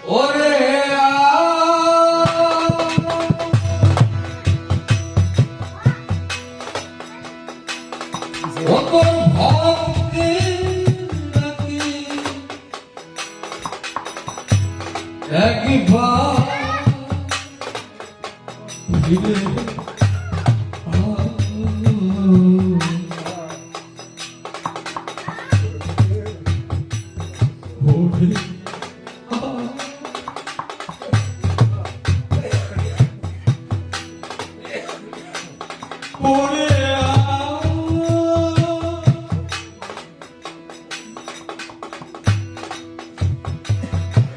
ওরে কত ভক্তি নাকি একবার ফিরে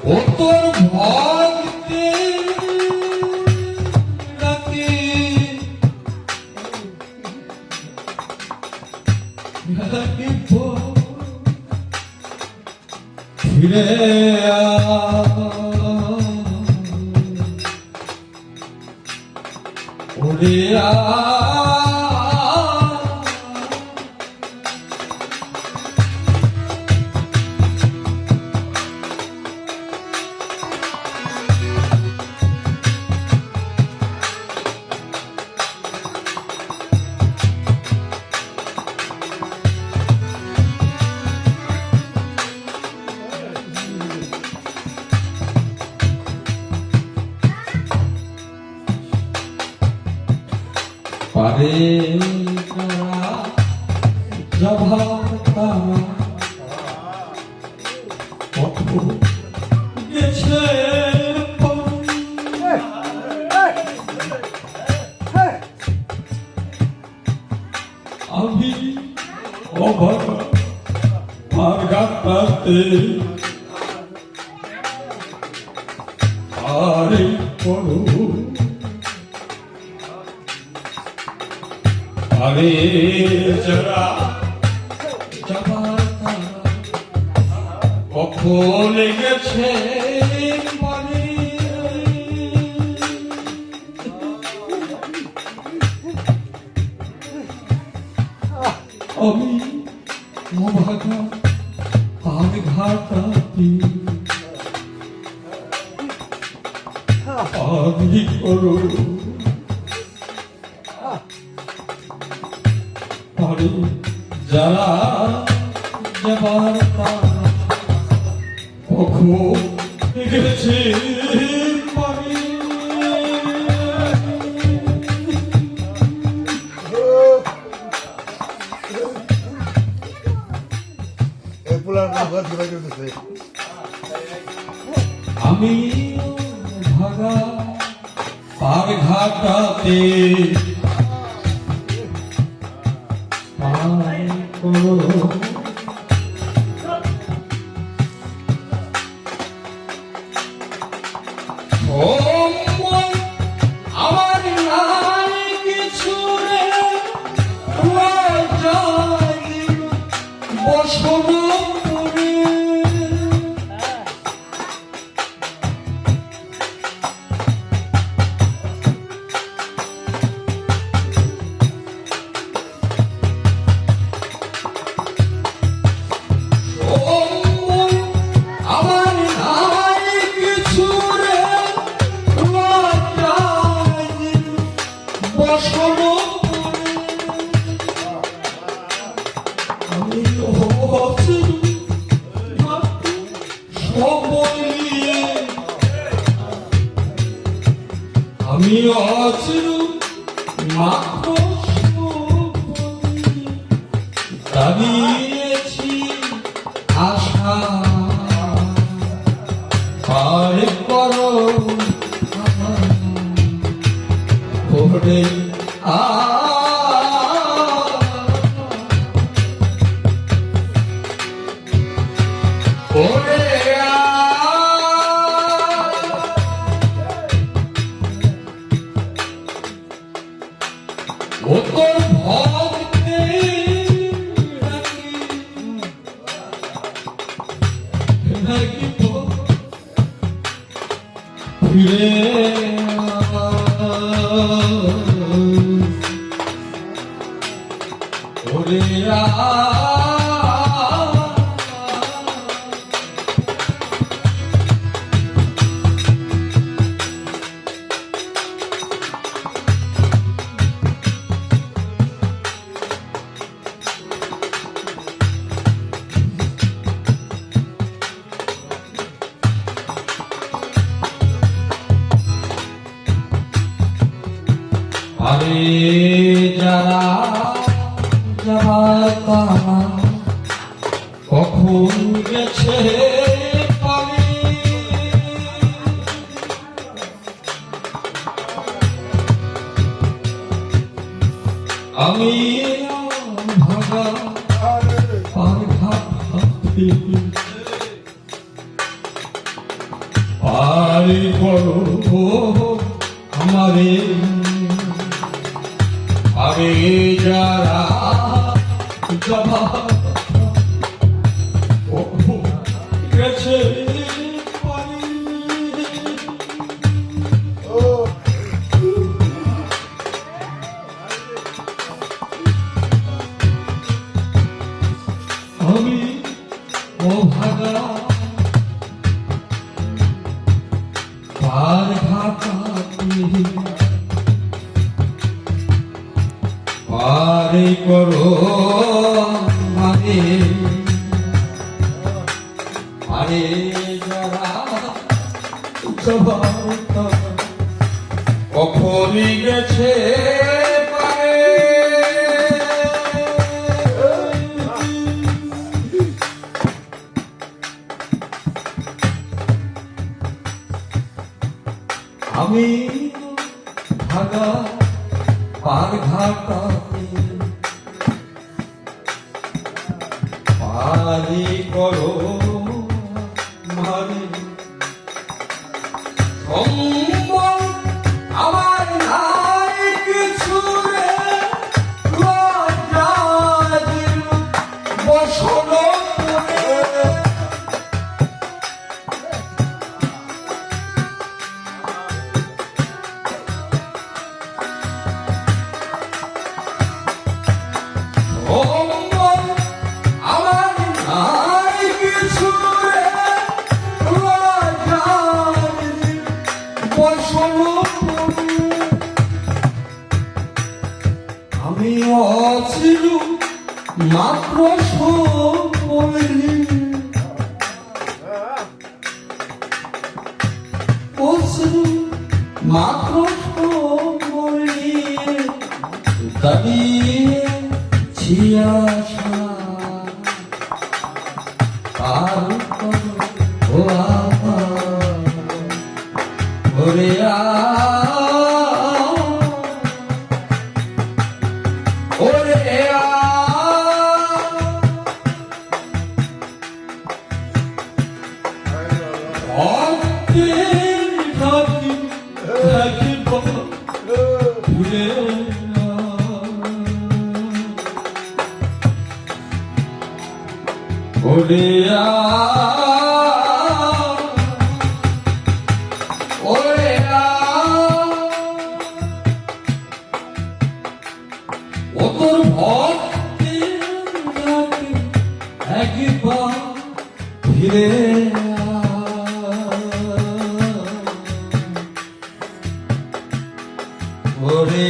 ও তোর ভক্তি নাকি ফিরে ওরে পারে জবাতা কত গেছে আমি অবাক আর গাতাতে আরে পড়ো আরে যারা জবাতা কখন গেছে পারে আমি অভাগা আমি ঘাটাতি আমি করো পারে যারা যাবার কখন গেছে পারে আমি ভাগা পার ঘাটাতে আমার নাই কিছু রে বসন আমি অচিরু মাত্র দাঁড়িয়েছি আশা পারে করো ওরে ওরে ও তোর ভক্তি নাকি ফিরে ওরে আরে যারা যারা তারা কখন গেছে পারে আমি ভাগা পার ঘাট হাতে পারি করো আমারে আরে যারা যারা গেছে পারে আমি অভাগা পার ঘাটাতে পারে করো মানে আরে যারা কখনই গেছে পারে আমি ভাগা পার ঘাটাতে পারি করো মারে সম্বল আমার নাই কিছু রে লজ্জাদির বসন করে আমি অছিল মাত্র মাত্র দাঁড়িয়ে ছিয়াশা আর ও ওরে ওরে ওরে ওরে ও তোর ভক্তি একবার ফিরে ওরে